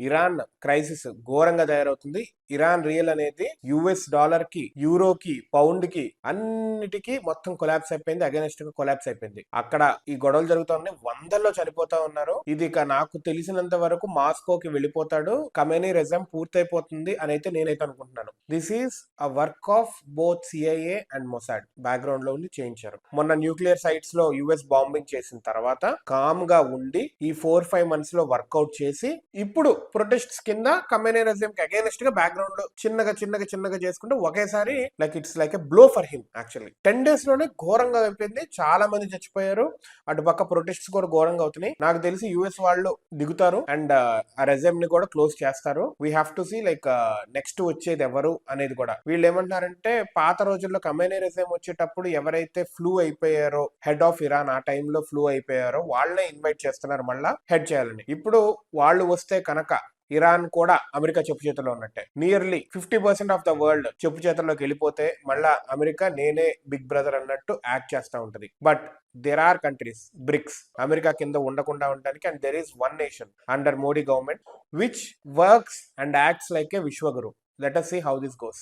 Iran crisis ఘోరంగా తయారవుతుంది. Iran real అనేది యుఎస్ డాలర్ కి, యూరోకి, పౌండ్ కి అన్నిటికీ మొత్తం కొలాప్స్ అయిపోయింది. అగైనెస్ట్ గా కొలాప్స్ అయిపోయింది. అక్కడ ఈ గొడవలు జరుగుతూ ఉన్నాయి. వందల్లో చనిపోతా ఉన్నారు. ఇది ఇక నాకు తెలిసినంత వరకు మాస్కోకి వెళ్ళిపోతాడు, ఖమేనీ రెజం పూర్తయిపోతుంది అని అయితే నేనైతే అనుకుంటున్నాను. This is a work of both CIA and Mossad. Background లో ఉండి చేయించారు. మొన్న న్యూక్లియర్ సైట్స్ లో యుఎస్ బాంబింగ్ చేసిన తర్వాత కామ్ గా ఉండి ఈ 4-5 months లో వర్కౌట్ చేసి ఇప్పుడు ప్రొటెస్ట్స్ కింద ఖమేనీ రెజం కి అగైనెస్ట్ గా బ్యాక్గ్రౌండ్ లో చిన్నగా చేసుకుంటూ ఒకేసారి like it's like a blow for him. Actually 10 days లోనే ఘోరంగా అయిపోయింది. చాలా మంది చచ్చిపోయారు. అటు పక్క ప్రొటెస్ట్స్ కూడా ఘోరంగా అవుతున్నాయి. నాకు తెలిసి యుఎస్ వాళ్ళు దిగుతారు అండ్ ఆ రెజం ని కూడా క్లోజ్ చేస్తారు. We have to see like next వచ్చేది ఎవరు అనేది కూడా. వీళ్ళు ఏమంటున్నారంటే పాత రోజుల్లో ఖమేనీ రెజం వచ్చేటప్పుడు ఎవరైతే ఫ్లూ అయిపోయారో, హెడ్ ఆఫ్ ఇరాన్ ఆ టైంలో ఫ్లూ అయిపోయారో వాళ్ళనే ఇన్వైట్ చేస్తున్నారు మళ్ళా హెడ్ చేయాలని. ఇప్పుడు వాళ్ళు వస్తే కనుక ఇరాన్ కూడా అమెరికా చెప్పు చేతుల్లో ఉన్నట్టే. నియర్లీ 50% ఆఫ్ ద వరల్డ్ చెప్పు చేతుల్లోకి వెళ్ళిపోతే మళ్ళా అమెరికా నేనే బిగ్ బ్రదర్ అన్నట్టు యాక్ట్ చేస్తూ ఉంటది. But there are countries, BRICS, America కింద ఉండకుండా ఉండడానికి, and there is one nation under Modi government which works and acts like a Vishwaguru. Let us see how this goes.